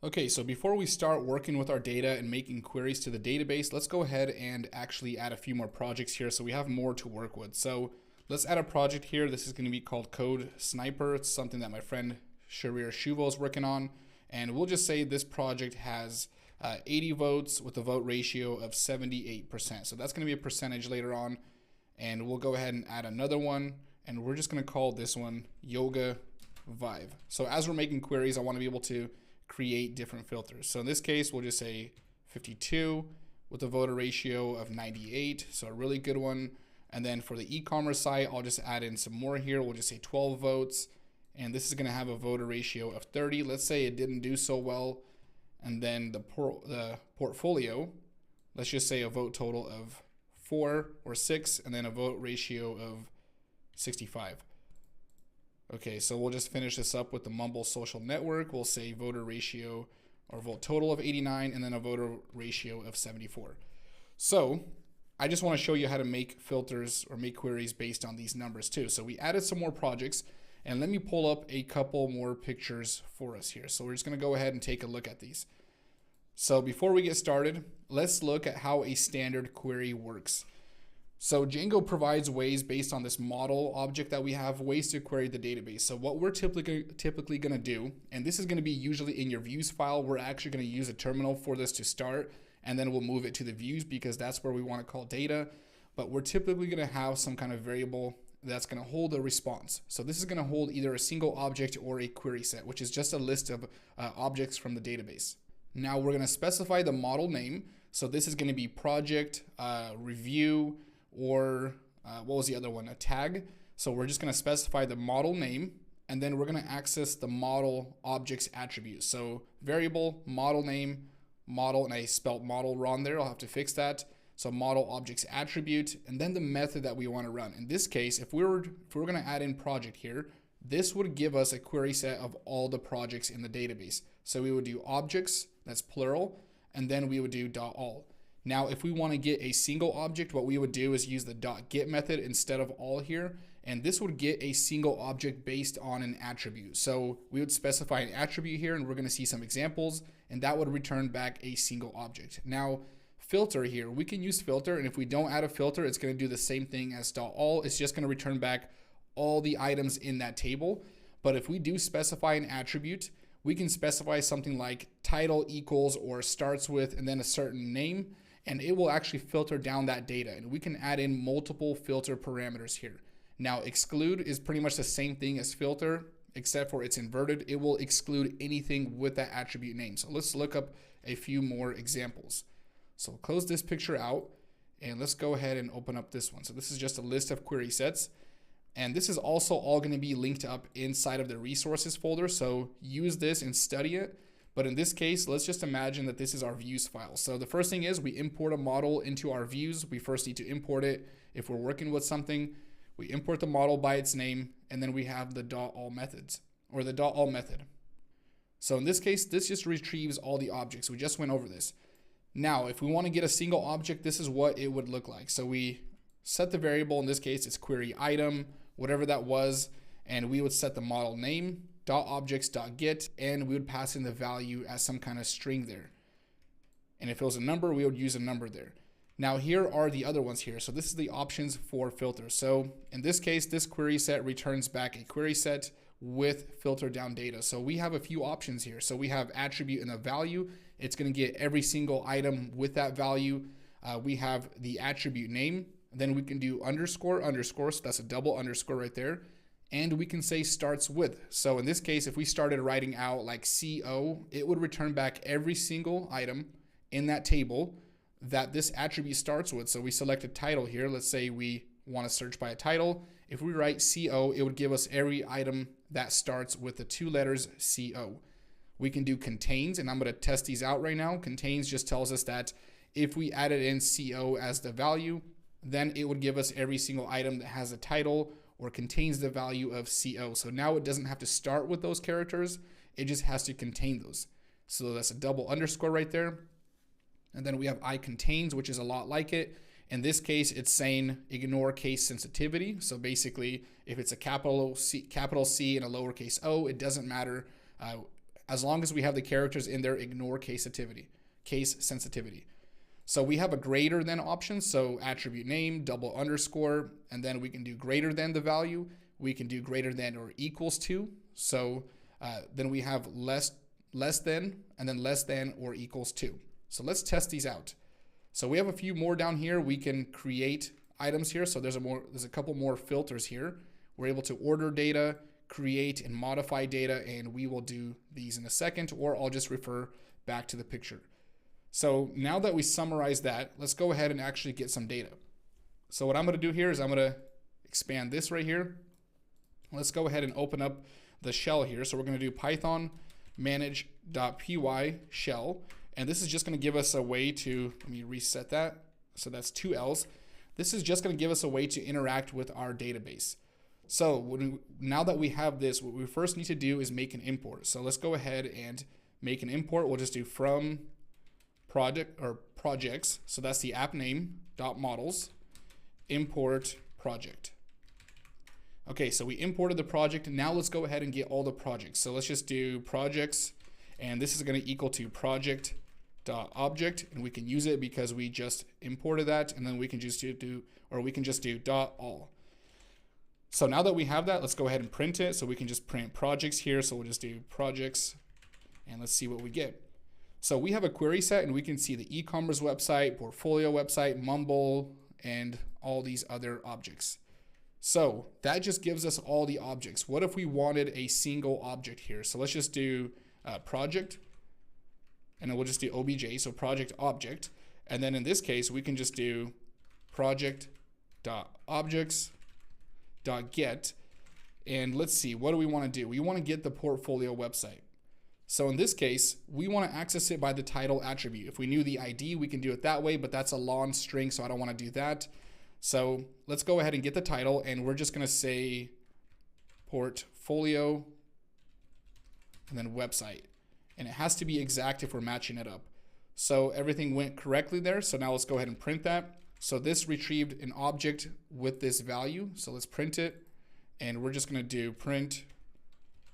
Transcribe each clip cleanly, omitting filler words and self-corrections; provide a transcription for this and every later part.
Okay, so before we start working with our data and making queries to the database, let's go ahead and actually add a few more projects here so we have more to work with. So let's add a project here. This is going to be called Code Sniper. It's something that my friend Sharir Shuvo is working on. And we'll just say this project has 80 votes with a vote ratio of 78%. So that's going to be a percentage later on. And we'll go ahead and add another one. And we're just going to call this one Yoga Vibe. So as we're making queries, I want to be able to create different filters. So in this case, we'll just say 52 with a voter ratio of 98. So a really good one. And then for the e-commerce site, I'll just add in some more here. We'll just say 12 votes. And this is going to have a voter ratio of 30. Let's say it didn't do so well. And then the portfolio, let's just say a vote total of 4 or 6, and then a vote ratio of 65. Okay, so we'll just finish this up with the Mumble social network. We'll say voter ratio or vote total of 89 and then a voter ratio of 74. So I just want to show you how to make filters or make queries based on these numbers too. So we added some more projects, and let me pull up a couple more pictures for us here. So we're just going to go ahead and take a look at these. So before we get started, let's look at how a standard query works. So Django provides ways based on this model object that we have, ways to query the database. So what we're typically going to do, and this is going to be usually in your views file, we're actually going to use a terminal for this to start, and then we'll move it to the views because that's where we want to call data. But we're typically going to have some kind of variable that's going to hold a response. So this is going to hold either a single object or a query set, which is just a list of objects from the database. Now we're going to specify the model name. So this is going to be project, review, or what was the other one? A tag. So we're just going to specify the model name, and then we're going to access the model objects attribute. So variable, model name, model, and I spelled model wrong there. I'll have to fix that. So model objects attribute, and then the method that we want to run. In this case, if we were going to add in project here, this would give us a query set of all the projects in the database. So we would do objects, that's plural, and then we would do .all. Now, if we want to get a single object, what we would do is use the .get method instead of all here, and this would get a single object based on an attribute. So we would specify an attribute here, and we're going to see some examples, and that would return back a single object. Now, filter here, we can use filter, and if we don't add a filter, it's going to do the same thing as .all. It's just going to return back all the items in that table. But if we do specify an attribute, we can specify something like title equals or starts with and then a certain name, and it will actually filter down that data. And we can add in multiple filter parameters here. Now, exclude is pretty much the same thing as filter, except for it's inverted. It will exclude anything with that attribute name. So let's look up a few more examples. So we'll close this picture out, and let's go ahead and open up this one. So this is just a list of query sets. And this is also all going to be linked up inside of the resources folder. So use this and study it. But in this case, let's just imagine that this is our views file. So the first thing is we import a model into our views. We first need to import it. If we're working with something, we import the model by its name, and then we have the .all methods or the .all method. So in this case, this just retrieves all the objects. We just went over this. Now, if we want to get a single object, this is what it would look like. So we set the variable, in this case, it's query item, whatever that was, and we would set the model name, .objects.get, and we would pass in the value as some kind of string there. And if it was a number, we would use a number there. Now here are the other ones here. So this is the options for filters. So in this case, this query set returns back a query set with filter down data. So we have a few options here. So we have attribute and a value. It's going to get every single item with that value. We have the attribute name. Then we can do underscore, underscore. So that's a double underscore right there. And we can say starts with. So in this case, if we started writing out like CO, it would return back every single item in that table that this attribute starts with. So we select a title here. Let's say we want to search by a title. If we write CO, it would give us every item that starts with the two letters CO. We can do contains, and I'm going to test these out right now. Contains just tells us that if we added in CO as the value, then it would give us every single item that has a title or contains the value of CO. So now it doesn't have to start with those characters, it just has to contain those. So that's a double underscore right there. And then we have iContains, which is a lot like it. In this case, it's saying ignore case sensitivity. So basically, if it's a capital C and a lowercase o, it doesn't matter as long as we have the characters in there, ignore case sensitivity. So we have a greater than option. So attribute name, double underscore, and then we can do greater than the value. We can do greater than or equals to. So then we have less than, and then less than or equals to. So let's test these out. So we have a few more down here. We can create items here. So there's a couple more filters here. We're able to order data, create and modify data, and we will do these in a second, or I'll just refer back to the picture. So now that we summarize that, let's go ahead and actually get some data. So what I'm going to do here is I'm going to expand this right here. Let's go ahead and open up the shell here. So we're going to do Python manage.py shell, and this is just going to give us a way to, let me reset that. So that's 2 L's. This is just going to give us a way to interact with our database. So now that we have this, what we first need to do is make an import. So let's go ahead and make an import. We'll just do from project or projects. So that's the app name dot models import project. Okay, so we imported the project. Now let's go ahead and get all the projects. So let's just do projects, and this is going to equal to project dot object, and we can use it because we just imported that, and then we can just do dot all. So now that we have that, let's go ahead and print it. So we can just print projects here. So we'll just do projects, and let's see what we get. So we have a query set, and we can see the e-commerce website, portfolio website, Mumble, and all these other objects. So that just gives us all the objects. What if we wanted a single object here? So let's just do project, and then we'll just do obj, so project object. And then in this case, we can just do project.objects.get. And let's see, what do we want to do? We want to get the portfolio website. So in this case, we want to access it by the title attribute. If we knew the ID, we can do it that way, but that's a long string, so I don't want to do that. So let's go ahead and get the title, and we're just going to say portfolio and then website. And it has to be exact if we're matching it up. So everything went correctly there. So now let's go ahead and print that. So this retrieved an object with this value. So let's print it. And we're just going to do print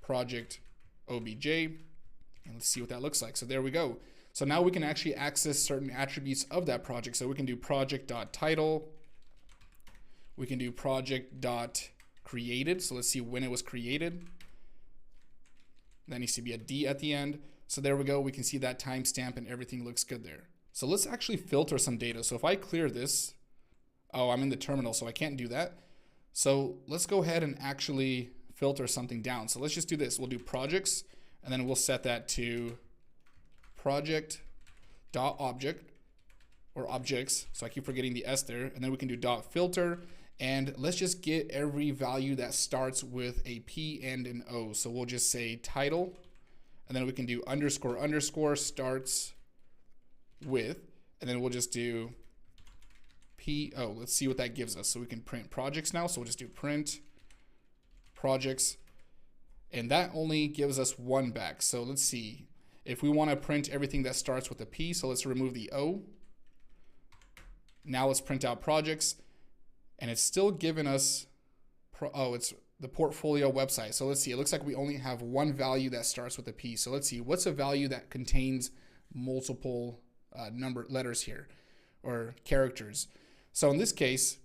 project obj. And let's see what that looks like. So there we go. So now we can actually access certain attributes of that project. So we can do project.title. We can do project.created. So let's see when it was created. That needs to be a D at the end. So there we go. We can see that timestamp and everything looks good there. So let's actually filter some data. So if I clear this, oh, I'm in the terminal, so I can't do that. So let's go ahead and actually filter something down. So let's just do this. We'll do projects, and then we'll set that to project.object or objects. So I keep forgetting the S there. And then we can do .filter. And let's just get every value that starts with a P and an O. So we'll just say title, and then we can do underscore underscore starts with, and then we'll just do PO. Let's see what that gives us. So we can print projects now. So we'll just do print projects, and that only gives us one back. So let's see if we want to print everything that starts with a P. So let's remove the O. Now let's print out projects. And it's still giving us, it's the portfolio website. So let's see, it looks like we only have one value that starts with a P. So let's see, what's a value that contains multiple letters here or characters? So in this case,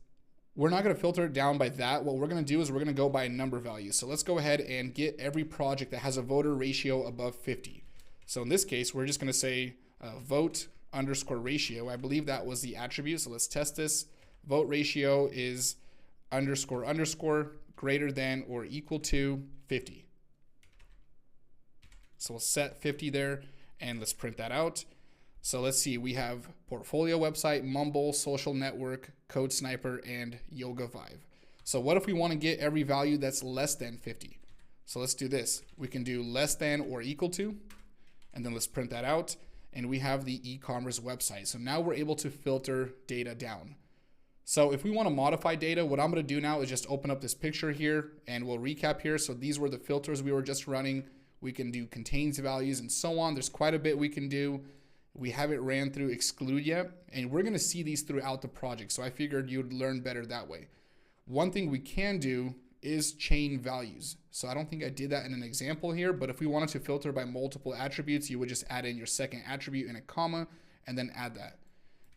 we're not going to filter it down by that. What we're going to do is we're going to go by a number value. So let's go ahead and get every project that has a voter ratio above 50. So in this case, we're just going to say vote underscore ratio. I believe that was the attribute. So let's test this. Vote ratio is underscore underscore greater than or equal to 50. So we'll set 50 there, and let's print that out. So let's see, we have portfolio website, Mumble, social network, Code Sniper, and Yoga Vive. So what if we want to get every value that's less than 50? So let's do this. We can do less than or equal to, and then let's print that out. And we have the e-commerce website. So now we're able to filter data down. So if we want to modify data, what I'm going to do now is just open up this picture here, and we'll recap here. So these were the filters we were just running. We can do contains values and so on. There's quite a bit we can do. We haven't ran through exclude yet, and we're going to see these throughout the project. So I figured you'd learn better that way. One thing we can do is chain values. So I don't think I did that in an example here, but if we wanted to filter by multiple attributes, you would just add in your second attribute in a comma and then add that.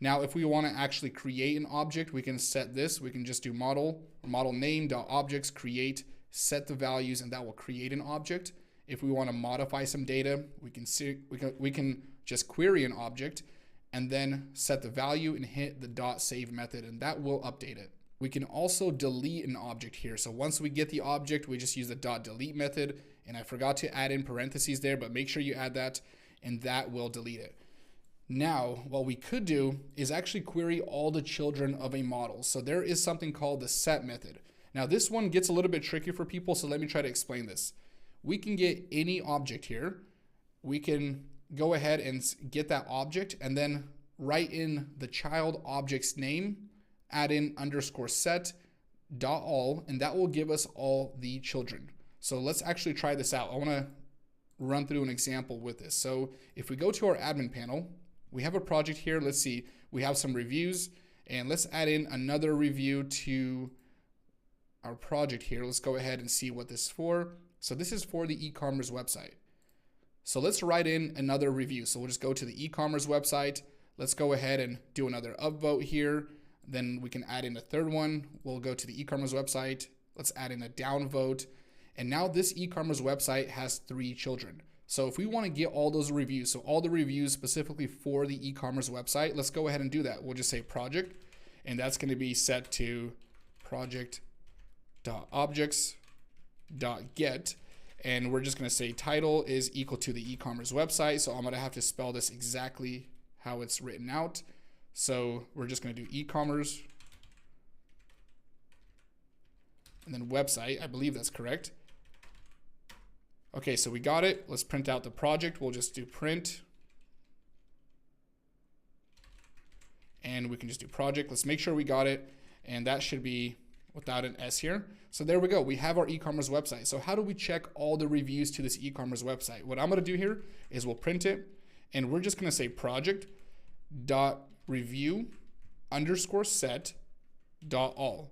Now, if we want to actually create an object, we can set this. We can just do model name.objects create, set the values, and that will create an object. If we want to modify some data, we can just query an object and then set the value and hit the .save method, and that will update it. We can also delete an object here. So once we get the object, we just use the .delete method, and I forgot to add in parentheses there, but make sure you add that, and that will delete it. Now, what we could do is actually query all the children of a model. So there is something called the set method. Now this one gets a little bit tricky for people, so let me try to explain this. We can get any object here. We can go ahead and get that object and then write in the child object's name, add in _set.all, and that will give us all the children. So let's actually try this out. I want to run through an example with this. So if we go to our admin panel, we have a project here. Let's see, we have some reviews, and let's add in another review to our project here. Let's go ahead and see what this is for. So this is for the e-commerce website. So let's write in another review. So we'll just go to the e-commerce website. Let's go ahead and do another upvote here. Then we can add in a third one. We'll go to the e-commerce website. Let's add in a downvote. And now this e-commerce website has 3 children. So if we want to get all those reviews, so all the reviews specifically for the e-commerce website, let's go ahead and do that. We'll just say project, and that's going to be set to project.objects.get. And we're just going to say title is equal to the e-commerce website. So I'm going to have to spell this exactly how it's written out. So we're just going to do e-commerce and then website. I believe that's correct. Okay, so we got it. Let's print out the project. We'll just do print. And we can just do project. Let's make sure we got it. And that should be without an S here. So there we go. We have our e-commerce website. So how do we check all the reviews to this e-commerce website? What I'm going to do here is we'll print it, and we're just going to say project.review_set.all.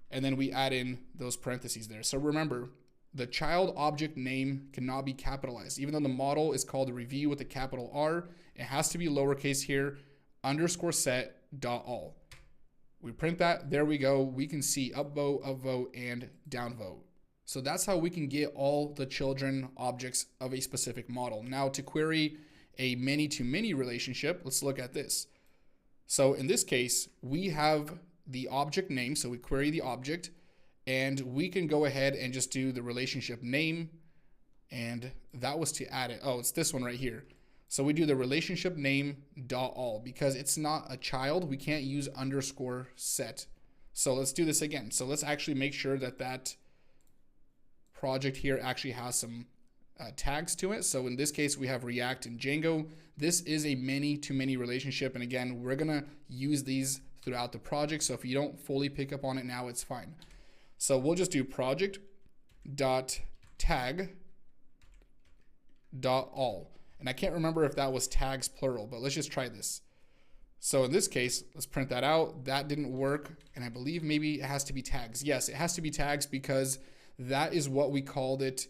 And then we add in those parentheses there. So remember, the child object name cannot be capitalized. Even though the model is called a review with a capital R, it has to be lowercase here, _set.all. We print that, there we go. We can see upvote, and downvote. So that's how we can get all the children objects of a specific model. Now to query a many-to-many relationship, let's look at this. So in this case, we have the object name, so we query the object, and we can go ahead and just do the relationship name, and that was to add it. Oh, it's this one right here. So we do the relationship name.all because it's not a child. We can't use _set. So let's do this again. So let's actually make sure that that project here actually has some tags to it. So in this case, we have React and Django. This is a many-to-many relationship. And again, we're going to use these throughout the project. So if you don't fully pick up on it now, it's fine. So we'll just do project.tag.all. And I can't remember if that was tags plural, but let's just try this. So in this case, let's print that out. That didn't work. And I believe maybe it has to be tags. Yes, it has to be tags because that is what we called it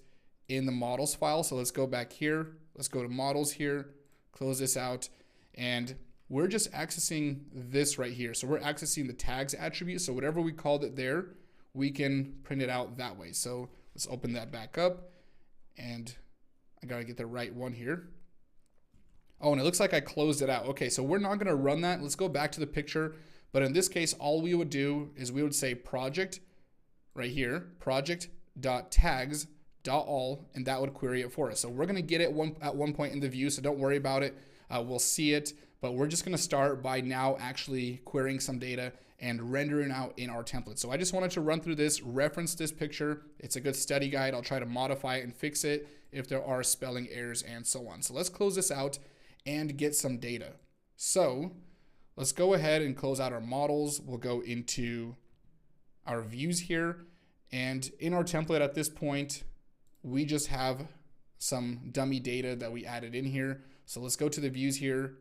in the models file. So let's go back here. Let's go to models here, close this out. And we're just accessing this right here. So we're accessing the tags attribute. So whatever we called it there, we can print it out that way. So let's open that back up, and I gotta get the right one here. Oh, and it looks like I closed it out. Okay, so we're not gonna run that. Let's go back to the picture. But in this case, all we would do is we would say project right here, project.tags.all, and that would query it for us. So we're gonna get it at one point in the view, so don't worry about it. We'll see it, but we're just gonna start by now actually querying some data and rendering out in our template. So I just wanted to run through this, reference this picture. It's a good study guide. I'll try to modify it and fix it if there are spelling errors and so on. So let's close this out and get some data. So let's go ahead and close out our models. We'll go into our views here. And in our template at this point, we just have some dummy data that we added in here. So let's go to the views here,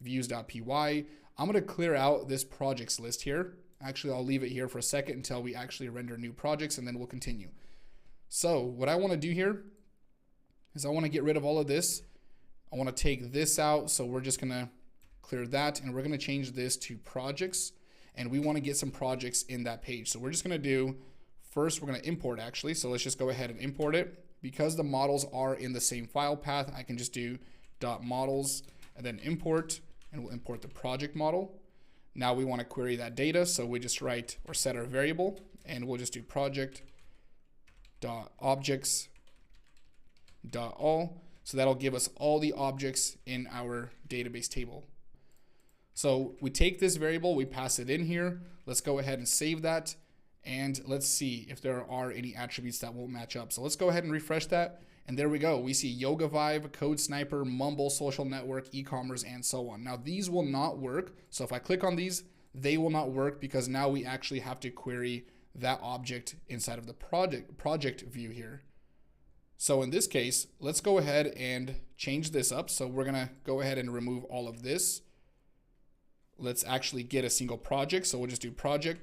views.py. I'm going to clear out this projects list here. Actually, I'll leave it here for a second until we actually render new projects, and then we'll continue. So what I want to do here is I want to get rid of all of this. I want to take this out, so we're just going to clear that, and we're going to change this to projects, and we want to get some projects in that page. So we're just going to do, first we're going to import actually, so let's just go ahead and import it. Because the models are in the same file path, I can just do .models and then import, and we'll import the project model. Now we want to query that data, so we just write or set our variable, and we'll just do project.objects.all. So that'll give us all the objects in our database table. So we take this variable, we pass it in here. Let's go ahead and save that, and let's see if there are any attributes that won't match up. So let's go ahead and refresh that. And there we go. We see Yoga Vibe, Code Sniper, Mumble, Social Network, e-commerce, and so on. Now these will not work. So if I click on these, they will not work because now we actually have to query that object inside of the project view here. So in this case, let's go ahead and change this up. So we're gonna go ahead and remove all of this. Let's actually get a single project. So we'll just do project,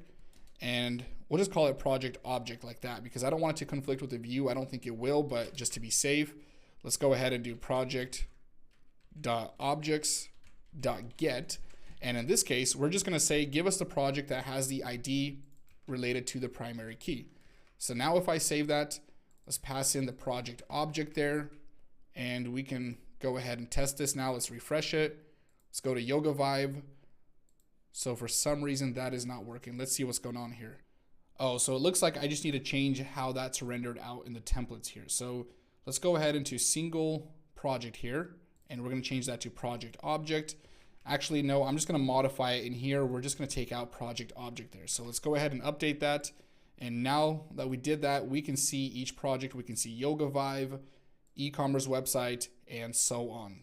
and we'll just call it project object like that because I don't want it to conflict with the view. I don't think it will, but just to be safe, let's go ahead and do project.objects.get. And in this case, we're just gonna say, give us the project that has the ID related to the primary key. So now if I save that, let's pass in the project object there, and we can go ahead and test this now. Let's refresh it. Let's go to Yoga Vibe. So for some reason that is not working. Let's see what's going on here. Oh, so it looks like I just need to change how that's rendered out in the templates here. So let's go ahead into single project here, and we're going to change that to project object. Actually, no, I'm just going to modify it in here. We're just going to take out project object there. So let's go ahead and update that. And now that we did that, we can see each project. We can see Yoga Vibe, e-commerce website, and so on.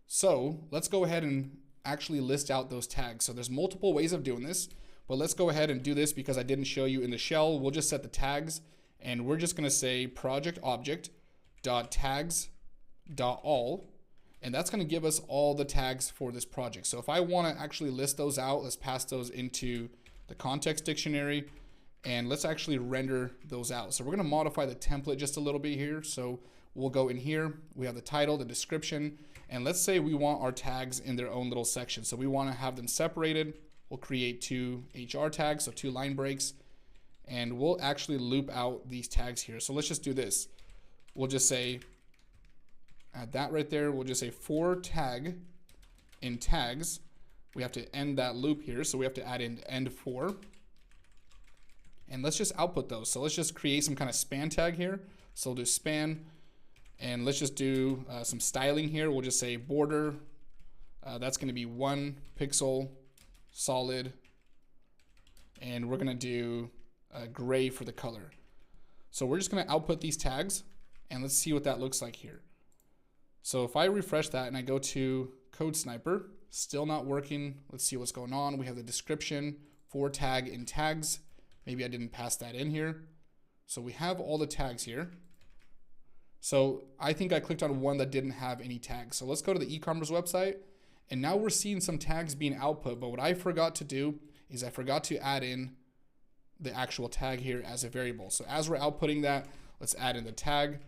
So let's go ahead and actually list out those tags. So there's multiple ways of doing this, but let's go ahead and do this because I didn't show you in the shell. We'll just set the tags, and we're just going to say project object dot tags dot all, and that's going to give us all the tags for this project. So if I want to actually list those out, let's pass those into the context dictionary, and let's actually render those out. So we're going to modify the template just a little bit here. So we'll go in here, we have the title, the description, and let's say we want our tags in their own little section. So we want to have them separated. We'll create 2 HR tags, so 2 line breaks, and we'll actually loop out these tags here. So let's just do this. We'll just say, add that right there. We'll just say for tag in tags. We have to end that loop here. So we have to add in end for. And let's just output those. So let's just create some kind of span tag here. So we'll do span, and let's just do some styling here. We'll just say border. That's going to be 1 pixel solid, and we're going to do gray for the color. So we're just going to output these tags, and let's see what that looks like here. So if I refresh that and I go to Code Sniper, still not working. Let's see what's going on. We have the description for tag in tags. Maybe I didn't pass that in here. So we have all the tags here. So I think I clicked on one that didn't have any tags. So let's go to the e-commerce website, and now we're seeing some tags being output. But what I forgot to do is I forgot to add in the actual tag here as a variable. So as we're outputting that, let's add in the tag.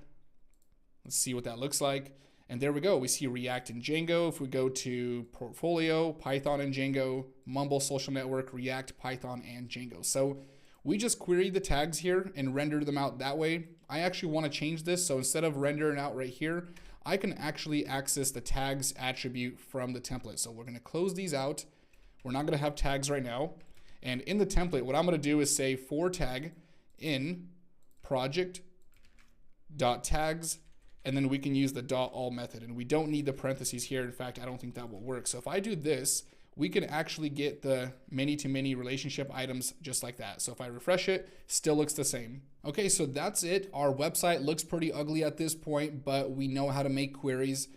Let's see what that looks like. And there we go. We see React and Django. If we go to Portfolio, Python and Django, Mumble, Social Network, React, Python, and Django. So we just queried the tags here and rendered them out that way. I actually want to change this. So instead of rendering out right here, I can actually access the tags attribute from the template. So we're going to close these out. We're not going to have tags right now. And in the template, what I'm going to do is say for tag in project.tags, and then we can use the .all method. And we don't need the parentheses here. In fact, I don't think that will work. So if I do this, we can actually get the many-to-many relationship items just like that. So if I refresh it, still looks the same. Okay, so that's it. Our website looks pretty ugly at this point, but we know how to make queries.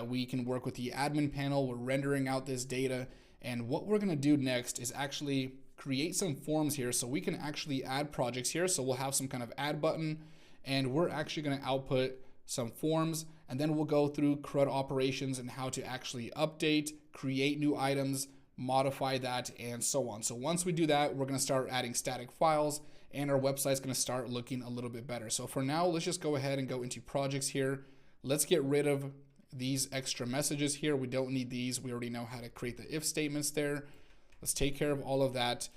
We can work with the admin panel. We're rendering out this data. And what we're gonna do next is actually create some forms here so we can actually add projects here. So we'll have some kind of add button, and we're actually gonna output some forms, and then we'll go through CRUD operations and how to actually update, create new items, modify that, and so on. So once we do that, we're going to start adding static files, and our website's going to start looking a little bit better. So for now, let's just go ahead and go into projects here. Let's get rid of these extra messages here. We don't need these. We already know how to create the if statements there. Let's take care of all of that,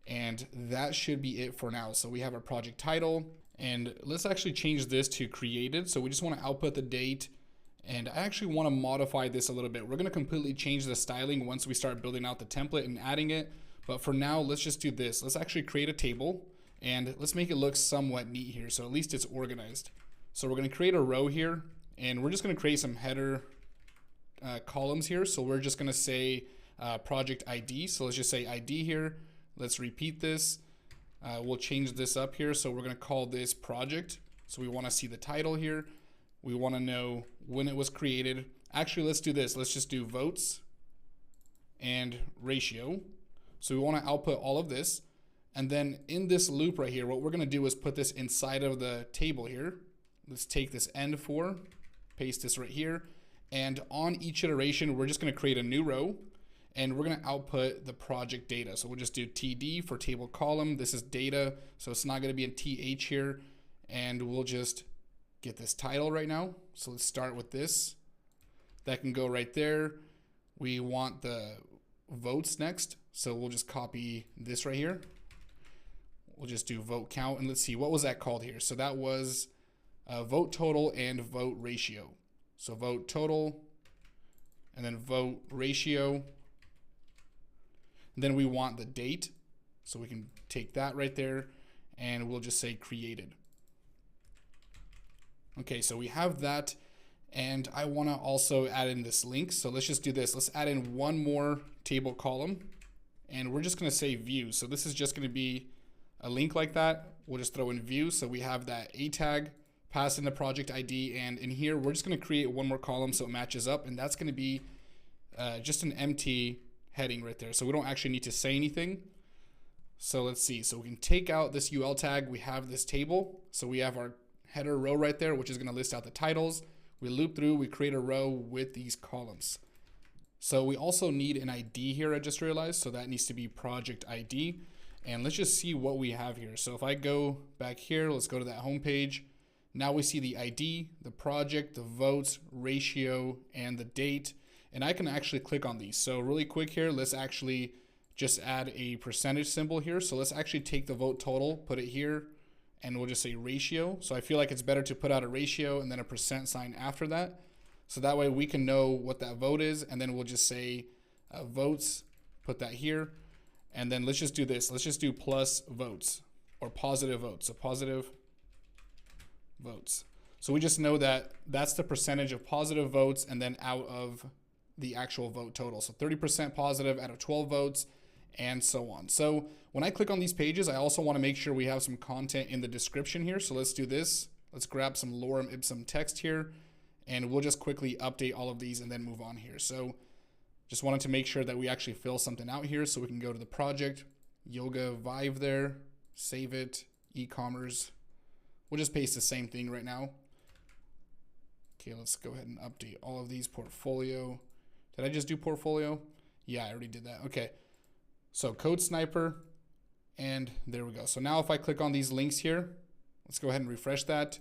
and that should be it for now. So we have our project title, and let's actually change this to created. So we just want to output the date, and I actually want to modify this a little bit. We're going to completely change the styling once we start building out the template and adding it. But for now, let's just do this. Let's actually create a table, and let's make it look somewhat neat here, so at least it's organized. So we're going to create a row here, and we're just going to create some header columns here. So we're just going to say project ID. So let's just say ID here. Let's repeat this. We'll change this up here. So we're going to call this project. So we want to see the title here. We want to know when it was created. Actually, let's do this. Let's just do votes and ratio. So we want to output all of this. And then in this loop right here, what we're going to do is put this inside of the table here. Let's take this end for, paste this right here. And on each iteration, we're just going to create a new row, and we're going to output the project data. So we'll just do TD for table column. This is data, so it's not going to be in TH here. And we'll just get this title right now. So let's start with this. That can go right there. We want the votes next. So we'll just copy this right here. We'll just do vote count, and let's see, what was that called here? So that was vote total and vote ratio. So vote total and then vote ratio. And then we want the date. So we can take that right there, and we'll just say created. Okay, so we have that, and I want to also add in this link. So let's just do this. Let's add in one more table column, and we're just going to say view. So this is just going to be a link like that. We'll just throw in view. So we have that A tag, pass in the project ID, and in here, we're just going to create one more column so it matches up, and that's going to be just an empty heading right there. So we don't actually need to say anything. So let's see. So we can take out this UL tag. We have this table. So we have our header row right there, which is going to list out the titles. We loop through, we create a row with these columns. So we also need an ID here, I just realized. So that needs to be project ID. And let's just see what we have here. So if I go back here, let's go to that home page. Now we see the ID, the project, the votes, ratio, and the date. And I can actually click on these. So really quick here, let's actually just add a percentage symbol here. So let's actually take the vote total, put it here, and we'll just say ratio. So I feel like it's better to put out a ratio and then a percent sign after that. So that way we can know what that vote is, and then we'll just say votes, put that here. And then let's just do this. Let's just do plus votes or positive votes. So positive votes. So we just know that that's the percentage of positive votes and then out of the actual vote total. So 30% positive out of 12 votes and so on. So when I click on these pages, I also want to make sure we have some content in the description here. So let's do this. Let's grab some lorem ipsum text here, and we'll just quickly update all of these and then move on here. So just wanted to make sure that we actually fill something out here, so we can go to the project, Yoga Vive there, save it, e-commerce. We'll just paste the same thing right now. Okay, let's go ahead and update all of these. Portfolio. Did I just do portfolio? Yeah, I already did that. Okay. So Code Sniper, and there we go. So now if I click on these links here, let's go ahead and refresh that.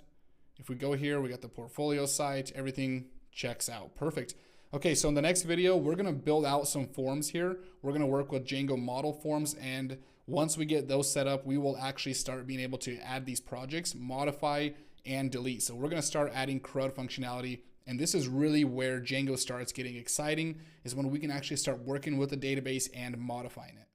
If we go here, we got the portfolio site, everything checks out. Perfect. Okay, so in the next video, we're gonna build out some forms here. We're gonna work with Django model forms, and once we get those set up, we will actually start being able to add these projects, modify, and delete. So we're gonna start adding CRUD functionality, and this is really where Django starts getting exciting, is when we can actually start working with the database and modifying it.